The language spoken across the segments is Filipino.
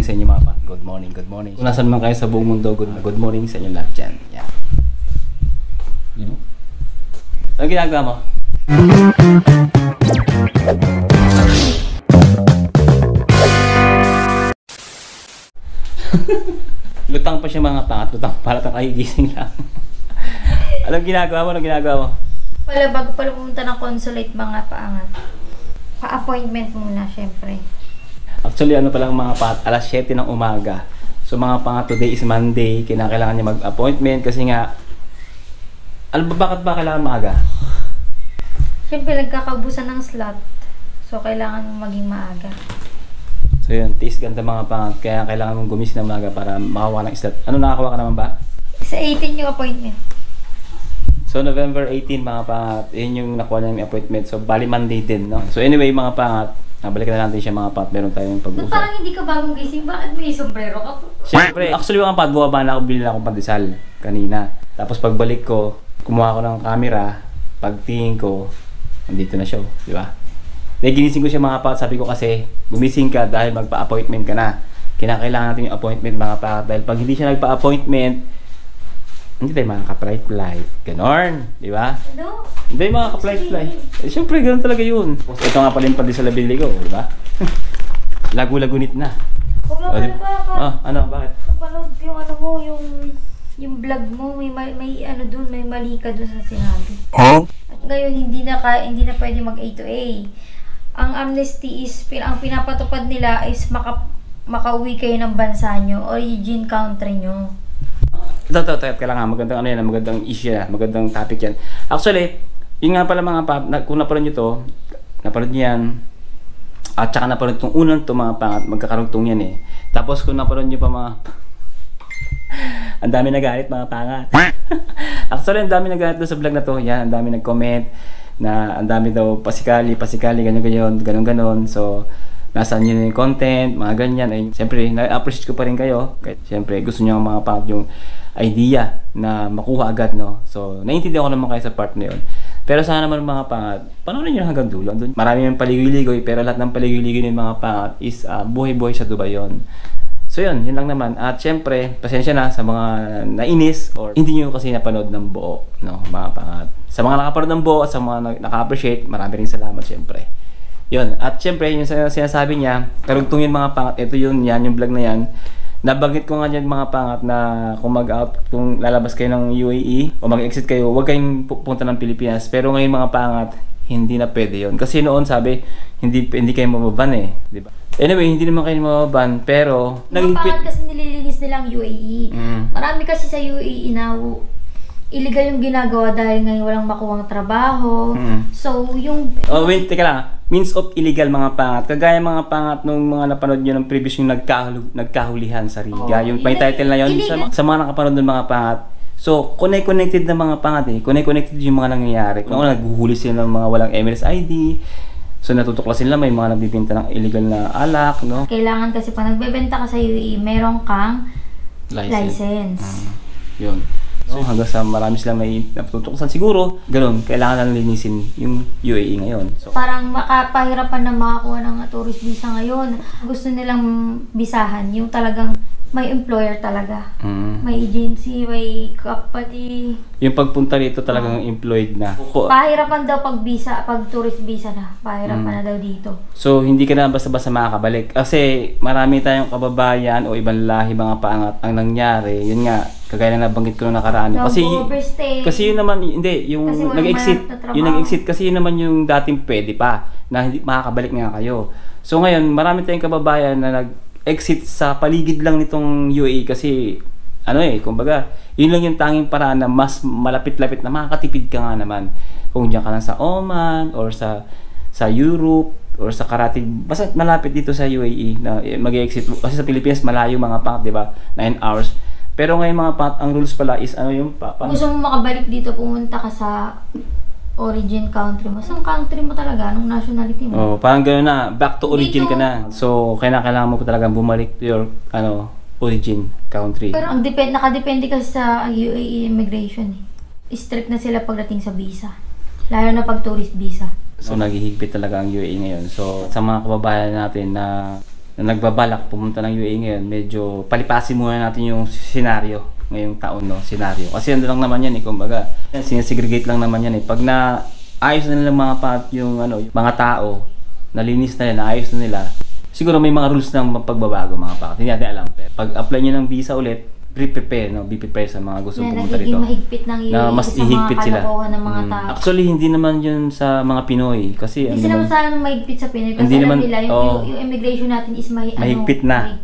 sa inyo mga pat. Good morning, good morning. Kung nasan man kayo sa buong mundo, good morning sa inyo lahat dyan. Yan. You know? Anong ginagawa mo? Lutang pa siya mga pangat. Lutang para kagigising lang. Anong ginagawa mo? Anong ginagawa mo? Wala, bago pala pumunta ng consulate mga paangat. Pa-appointment muna, syempre. Actually, ano pa lang mga pangat, alas 7 ng umaga. So mga pangat, today is Monday. Kinakailangan niya mag-appointment kasi nga, ano ba, bakit ba kailangan maaga? Syempre, nagkakaubusan ng slot. So, kailangan maging maaga. So yun, tiis ganda mga pangat. Kaya kailangan mong gumising ng maaga para makakuha ng slot. Ano, nakakuha ka naman ba? Sa 18 yung appointment. So November 18 mga pangat, yun yung nakuha niya yung appointment. So bali Monday din, no? So anyway mga pangat, nabalikan na natin siya mga pangat, meron tayong pag-uusap. Parang hindi ka bagong gising, bakit may sombrero ka? Siyempre, actually mga pangat, buwaba na ako, bilhin na akong pandesal kanina. Tapos pagbalik ko, kumuha ko ng camera, pagtingin ko, nandito na siya, di ba? Dahil ginising ko siya mga pangat, sabi ko kasi, gumising ka dahil magpa-appointment ka na. Kinakailangan natin yung appointment mga pangat, dahil pag hindi siya nagpa-appointment, hindi tayo makaka-flight. Ganon, di ba? Ano? Hindi makaka-flight. Eh, siyempre, ganoon talaga yun. Ito nga pala yung pandesal na binili ko, di ba? Lagu-lagunit na. Huwag na pala pa. Ano, bakit? Napanood yung ano mo, yung vlog mo, may ano dun, may mali ka dun sa sinabi. Huh? At ngayon, hindi na pwede mag A to A. Ang amnesty is, ang pinapatupad nila is makauwi kayo ng bansa nyo, origin country nyo. Ito, kailangan magandang ano yan, magandang issue yan, magandang topic yan. Actually, yun nga pala mga pap, kung napanood nyo to, napanood nyo yan, at saka napanood itong unang to mga pangat, magkakarugtong yan eh. Tapos kung napanood nyo pa mga, ang dami nagalit mga pangat. Actually, ang dami nagalit doon sa vlog na to, yan, ang dami nag-comment, na ang dami daw pasikali, ganon. So, nasaan yun yung content, mga ganyan. Ay, siyempre, na-appreciate ko pa rin kayo. Kahit siyempre, gusto nyo mga pangat yung idea na makuha agad, no? So, naiintindihan ko naman kayo sa part na yun. Pero sana naman mga pangat, panoorin nyo hanggang dulo. Marami yung paligoy-ligoy, pero lahat ng paligoy-ligoy ng mga pangat is buhay-buhay sa Dubai yun. So yun lang naman. At siyempre, pasensya na sa mga nainis or hindi nyo kasi napanood ng buo, no? Mga pangat. Sa mga nakapanood ng buo at sa mga naka-appreciate, marami rin salamat siyempre. Yun. At syempre, yung sinasabi niya, karugtong yun mga pangat, ito yun, yan, yung vlog na yan. Nabanggit ko nga dyan mga pangat na kung lalabas kayo ng UAE o mag-exit kayo, huwag kayong pupunta ng Pilipinas. Pero ngayon mga pangat, hindi na pwede yun. Kasi noon sabi, hindi kayo mababan eh. Di ba? Anyway, hindi naman kayo mababan, pero Mga pangat kasi nililinis nilang UAE. Marami kasi sa UAE na illegal yung ginagawa dahil ngayon walang makuhang trabaho. So, yung... Oh, wait, teka lang. Means of illegal mga pangat. Kagaya mga pangat nung mga napanood nyo ng previous yung nagkahulihan sa Riga. Yung may title na yun sa mga nakapanood ng mga pangat. So, connected na mga pangat eh. Connected yung mga nangyayari. Kung naghuhuli sila ng mga walang Emirates ID. So, natutuklasin nila may mga nagbibenta ng illegal na alak, no? Kailangan kasi pag nagbebenta ka sa UAE, meron kang license. Yun. So, hanggang sa marami silang may natutuklasan siguro, ganun, kailangan lang linisin yung UAE ngayon. So, parang makapahirapan na makakuha ng tourist visa ngayon. Gusto nilang bisahan, yung talagang may employer talaga. May agency, may kapati. Yung pagpunta rito talagang employed na. Pahirapan daw pag visa, pag tourist visa na. Pahirapan na daw dito. So, hindi ka na basta-basta makakabalik. Kasi marami tayong kababayan o ibang lahi mga paangat ang nangyari. Yun nga, kagaya na nabanggit ko nung nakaraan. Kasi yun naman, hindi, yung nag-exit kasi yun naman yung dating pwede pa na hindi makakabalik nga kayo. So ngayon, marami tayong kababayan na nag-exit sa paligid lang nitong UAE kasi kumbaga, yun lang yung tanging paraan na mas malapit-lapit na makakatipid ka nga naman. Kung diyan ka lang sa Oman or sa Europe or sa Karatig, basta malapit dito sa UAE na mag-exit. Kasi sa Pilipinas malayo mga pangat, di ba? 9 hours. Pero ngayon mga pangat, ang rules pala is gusto mo makabalik dito, pumunta ka sa origin country mo. Saan country mo talaga? Anong nationality mo? Oh, parang gano'n na. Back to origin ka na. So, kailangan mo pa talaga bumalik to your origin country. Pero nakadepende kasi sa UAE immigration. Strict na sila pagdating sa visa. Lalo na pag tourist visa. So, naghihigpit talaga ang UAE ngayon. So, sa mga kababayan natin na na nagbabalak pumunta ng UAE ngayon, medyo palipasin muna natin yung senaryo ngayong taon, no, senaryo. Kasi ano lang naman yan eh, kumbaga, sinesegregate lang naman yan eh. Pag na ayos na nila yung ano, yung mga tao, nalinis na nila, ayos na nila, siguro may mga rules ng pagbabago mga pakat. Hindi natin alam. Pag apply nyo ng visa ulit, be-prepare, no? Be prepared sa mga gusto pumunta rito. Nagiging mahigpit ng UAE Na mas sa ihigpit mga sila. kalokohan ng mga tao. Actually, hindi naman yun sa mga Pinoy. Kasi Hindi naman sa anong mahigpit sa Pinoy. Kasi Hindi alam naman, nila, yung immigration natin is mahigpit na. mahigpit na.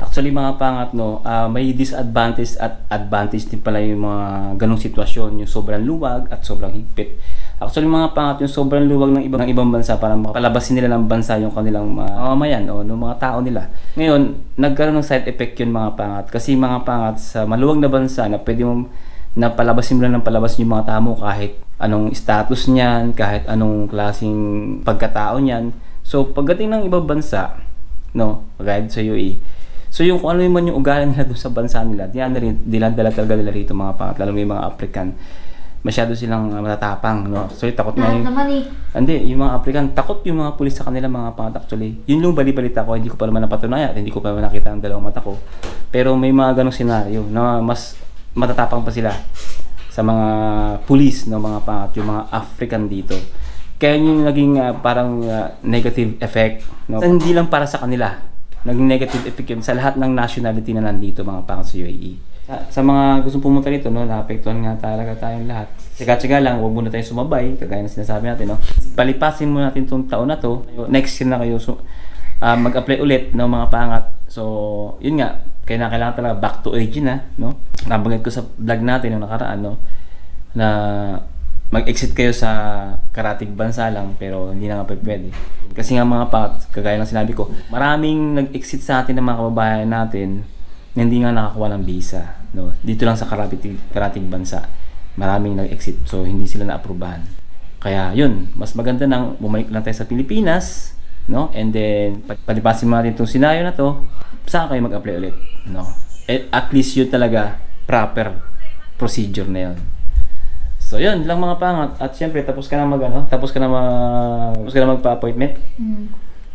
Actually mga pangat, no, may disadvantage at advantage din pala yung mga ganong sitwasyon, yung sobrang luwag at sobrang higpit. Actually mga pangat, yung sobrang luwag ng ibang bansa para palabasin nila ng bansa yung kanilang mamamayan o ng mga tao nila. Ngayon, nagkaroon ng side effect yun mga pangat. Kasi mga pangat, sa maluwag na bansa na pwede mong napalabasin mo lang ng palabasin yung mga tao kahit anong status niyan, kahit anong klaseng pagkatao niyan. So pagdating ng ibang bansa, no, guide sa UAE, so yung kung ano man yung ugali nila doon sa bansa nila, dinadala talaga nila rito mga pangat, lalo may mga African. Masyado silang matatapang, no? Actually, takot nga yung... naman eh. Hindi, yung mga African, takot yung mga pulis sa kanila mga pangat actually. Yun yung bali-balita ko, hindi ko pa naman napatunayan, hindi ko pa naman nakita ng dalawang mata ko. Pero may mga ganong senaryo na mas matatapang pa sila sa mga pulis, no, mga pangat, yung mga African dito. Kaya yung naging parang negative effect, no? Hindi lang para sa kanila, naging negative effect yun sa lahat ng nationality na nandito mga pangat sa UAE. Sa mga gustong pumunta rito, no, naapektuhan nga talaga tayong lahat. Tsaga-tsaga lang, huwag muna tayong sumabay, kagaya ng sinasabi natin, no. Palipasin muna natin itong taon na to. Next year na kayo mag-apply ulit ng mga pangat. So, yun nga, kailangan talaga back to origin na, no. Nabanggit ko sa vlog natin yung nakaraan, no, na mag-exit kayo sa karatig bansa lang, pero hindi na nga pwede. Kasi nga mga pangat, kagaya ng sinabi ko, maraming nag-exit sa atin ng mga kababayan natin na hindi nga nakakuha ng visa, no. Dito lang sa karating bansa, maraming nag-exit, so hindi sila na-aprobahan. Kaya yun, mas maganda nang bumalik lang tayo sa Pilipinas, no, and then palipasin mo natin itong senaryo na to, saan kayo mag-apply ulit, no. At least yun talaga, proper procedure na yun. So yun lang mga pangat, at syempre tapos ka na magpa-appointment.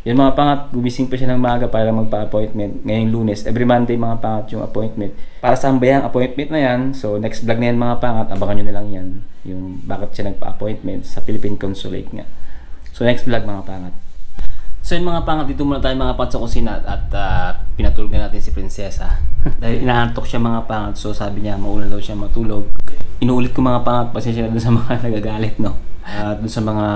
Yung mga pangat, gumising pa siya ng maaga para magpa-appointment ngayong Lunes. Every Monday mga pangat yung appointment. Para saan ba yung appointment na yan? So next vlog na yan mga pangat, abangan nyo na lang yan. Yung bakit siya nagpa-appointment sa Philippine Consulate nga. So next vlog mga pangat. So yun mga pangat, dito muna tayo mga pangat sa kusina at pinatulog na natin si Prinsesa. Dahil inaantok siya mga pangat, so sabi niya mauna daw siya matulog. Inuulit ko mga pangat, pasensya na dun sa mga nagagalit, no? Dun sa mga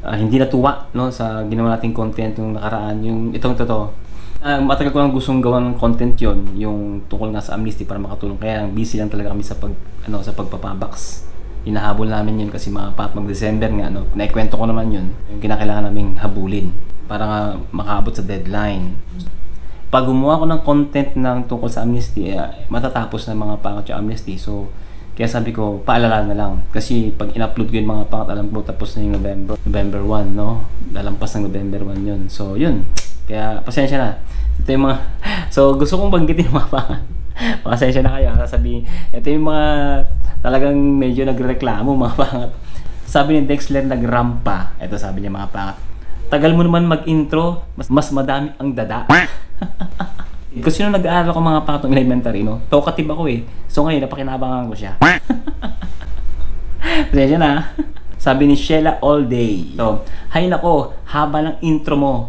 hindi natuwa, no, sa ginawa nating content yung nakaraan, yung itong totoo. Matagal ko lang gustong gawa ng content yon, yung tungkol nga sa amnesty para makatulong. Kaya busy lang talaga kami sa sa pagpapabox. Hinahabol namin yun kasi mga mag-December nga, no. Naikwento ko naman yun, yung kinakailangan naming habulin para nga makaabot sa deadline. Pag gumawa ko ng content ng tungkol sa amnesty, matatapos na mga pangat yung amnesty. So kaya sabi ko, paalala na lang. Kasi pag in-upload ko yung mga pangat, alam ko tapos na yung November 1, no? Lalampas ng November 1 yun. So, yun. Kaya, pasensya na. Ito yung mga... So, gusto kong banggitin yung mga pangat. Pasensya na kayo. Sasabihin, ito yung mga talagang medyo nagreklamo, mga pangat. Sabi ni Dexler, nagrampa. Ito sabi niya, mga pangat. Tagal mo naman mag-intro, mas madami ang dada. Kasi nung nag-aaral ako mga pangatong elementary, no, talkative ako eh. So ngayon, napakinabangan ko siya. Pasensya na. Sabi ni Sheila all day. So, hay nako, haba ng intro mo.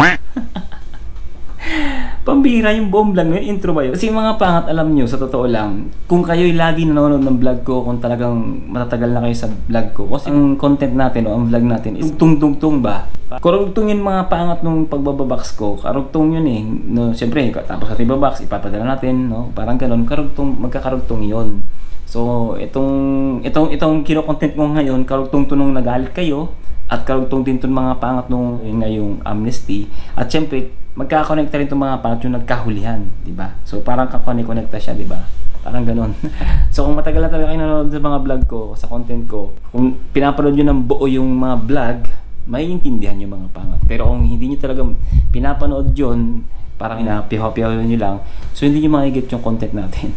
Pambira yung buong vlog na yung intro ba yun? Kasi mga pangat, alam nyo, sa totoo lang, kung kayo'y lagi nanonood ng vlog ko, kung talagang matatagal na kayo sa vlog ko, kasi ang content natin o ang vlog natin is tungtong ba? Karugtong yun mga pangat nung pagbababox ko, karugtong yun eh. No, siyempre, tapos natin ibabox, ipapadala natin, no? Parang ganun, magkakarugtong yun. So, itong kino-content ko ngayon, karugtong to nung nagalit kayo, at karugtong din itong mga pangat nung ngayong amnesty. At syempre, magkakonekta rin itong mga pangat yung nagkahulihan, di ba? So, parang kakonekta siya, di ba? Parang ganun. So, kung matagal na talaga kayo nanonood sa mga vlog ko, sa content ko, kung pinapanood nyo ng buo yung mga vlog, maiintindihan yung mga pangat. Pero kung hindi nyo talaga pinapanood yun, parang pihaw-pihaw nyo lang, so hindi nyo magigets yung content natin.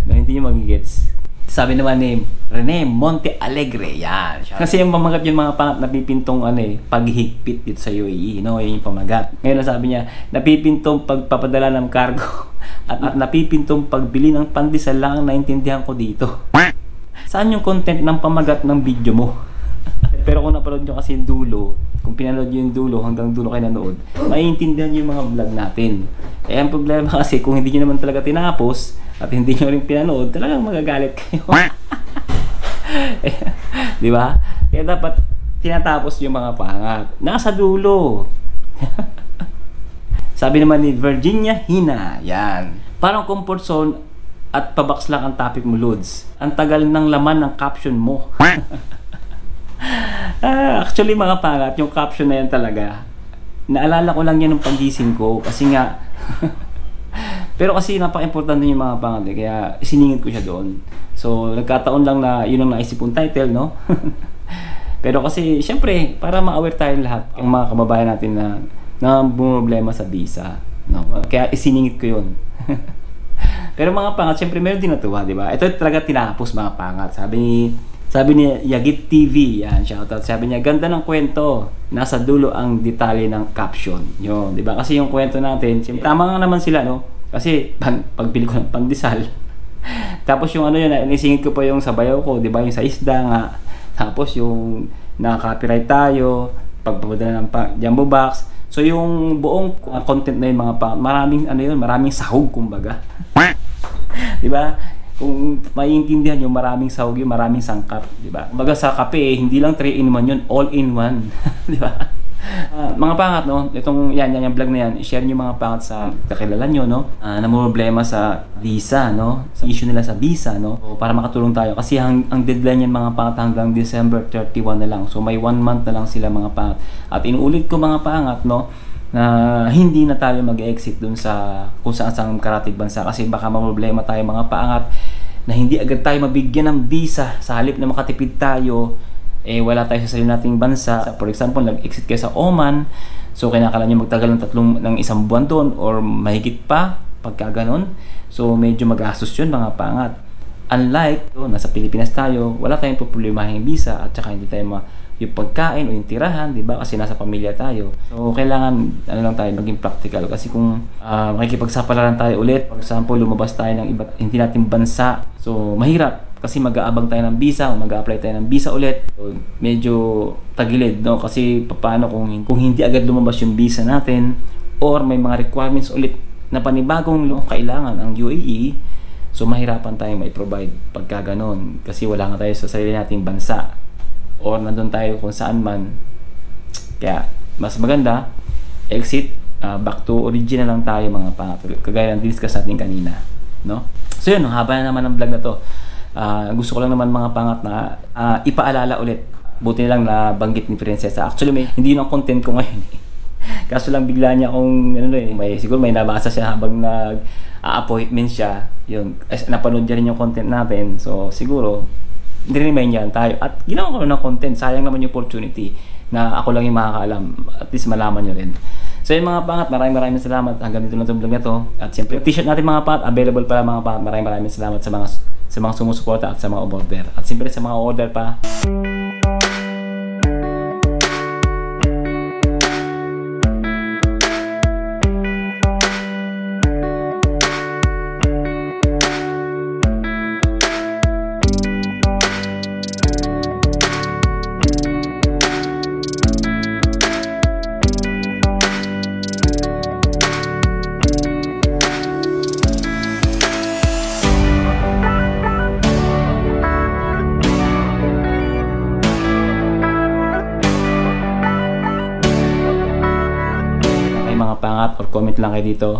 No, hindi nyo magigets. Sabi naman ni Rene Monte Alegre, yan. Kasi yung pamagat yung mga pangat napipintong paghihigpit dito sa UAE, no? Yun yung pamagat. Ngayon sabi niya, napipintong pagpapadala ng cargo at napipintong pagbili ng pandesal lang ang naintindihan ko dito. Saan yung content ng pamagat ng video mo? Pero kung napanood nyo kasi yung dulo, kung pinanood nyo yung dulo, hanggang dulo kayo nanood, maiintindihan nyo yung mga vlog natin. Eh, ang problema kasi, kung hindi nyo naman talaga tinapos, at hindi nyo rin pinanood, talagang magagalit kayo. Di ba? Kaya dapat tinatapos yung mga pangat. Nasa dulo. Sabi naman ni Virginia Hina, yan. Parang comfort zone at pabaks lang ang topic mo, Lods. Ang tagal ng laman ng caption mo. Actually mga pangat, yung caption na yan talaga, naalala ko lang yan nung paggising ko kasi nga pero kasi napaka-importante yung mga pangat kaya isiningit ko siya doon. So nagkataon lang na yun ang naisip kong title, no? Pero kasi syempre para ma-aware tayo lahat ang mga kababayan natin na problema sa visa, no? Kaya isiningit ko yun. Pero mga pangat, syempre meron din natuwa, di ba? Ito talaga tinapos mga pangat. Sabi ni Yagit TV, yan, shoutout. Sabi niya, ganda ng kwento. Nasa dulo ang detalye ng caption. Yun, di ba? Kasi yung kwento natin, tama nga naman sila, no? Kasi pagbili ko ng pandesal. Tapos yung yun, inisingit ko pa yung sabayaw ko, di ba? Yung sa isda nga. Tapos yung naka-copyright tayo, pagpapadala ng jumbo box. So yung buong content na yun, maraming maraming sahog kumbaga. Di ba? Kung maiintindihan nyo, maraming sahog yun, maraming sangkap, di ba? Kumbaga sa kape, hindi lang 3-in-1 yun, all-in-1, di ba? Mga pangat, no? Itong yung vlog na yan, i-share nyo mga pangat sa kakilala nyo, no? Na problema sa visa, no? Sa issue nila sa visa, no? So, para makatulong tayo. Kasi ang deadline yan mga pangat hanggang December 31 na lang. So may 1 month na lang sila mga pangat. At inuulit ko mga pangat, no? Na hindi na tayo mag-exit dun sa kung saan karatig bansa kasi baka problema tayo mga paangat na hindi agad tayo mabigyan ng visa sa halip na makatipid tayo wala tayo sa sarili nating bansa. For example, nag-exit kayo sa Oman, so kinakailangan nyo magtagal ng isang buwan doon or mahigit pa pagka ganon. So medyo magastos yun mga paangat. Unlike nasa Pilipinas tayo, wala tayong problemahin visa at saka hindi tayo yung pagkain o yung tirahan, di ba? Kasi nasa pamilya tayo. So, kailangan, lang tayo, maging practical. Kasi kung makikipagsapalaran tayo ulit, for example, lumabas tayo ng hindi natin bansa, so, mahirap. Kasi mag-aabang tayo ng visa o mag-a-apply tayo ng visa ulit. So, medyo tagilid, no? Kasi, paano kung hindi agad lumabas yung visa natin or may mga requirements ulit na panibagong kailangan ang UAE, so, mahirapan tayo mai-provide pagka ganon. Kasi wala nga tayo sa sarili nating bansa. Or nandun tayo kung saan man. Kaya mas maganda exit, back to original lang tayo mga pangat, kagaya ng discuss natin kanina, no? So yun, haba na naman ang vlog na to. Gusto ko lang naman mga pangat na ipaalala ulit. Buti lang na banggit ni Prinsesa. Actually hindi yun ang content ko ngayon. Kaso lang bigla niya akong siguro may nabasa siya habang nag-appointment siya. Yun, napanood niya rin yung content natin. So siguro nire-remind niyan tayo at ginawa ko ng content. Sayang naman yung opportunity na ako lang yung makakaalam, at least malaman nyo rin. So yun mga pangat, maraming salamat. Hanggang dito na itong vlog na to. At siyempre t-shirt natin mga pangat, available para mga pangat. Maraming salamat sa mga sumusuporta at sa mga order. At siyempre sa mga order pa, pangat or comment lang kayo dito.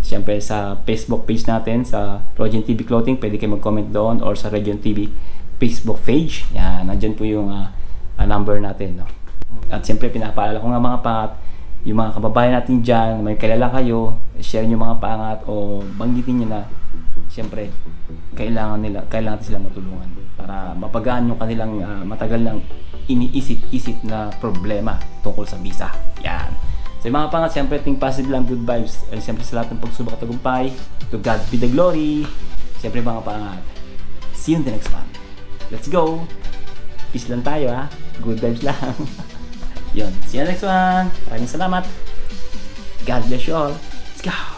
Siyempre sa Facebook page natin, sa Region TV Clothing, pwede kayo mag-comment doon, or sa Region TV Facebook page. Yan, nandyan po yung number natin, no? At siyempre pinapaalala ko nga mga pangat, yung mga kababayan natin dyan, may kilala kayo, share nyo mga pangat o banggitin nyo na siyempre kailangan sila matulungan para mapagaan yung kanilang matagal lang iniisip-isip na problema tungkol sa visa. Yan. So mga pangat, siyempre think positive lang, good vibes. Siyempre sa lahat ng pagsubok at tagumpay, to God be the glory. Siyempre mga pangat, See you in the next one. Let's go! Peace lang tayo ha. Good vibes lang. Yun. See you in the next one. Maraming salamat. God bless you all. Let's go!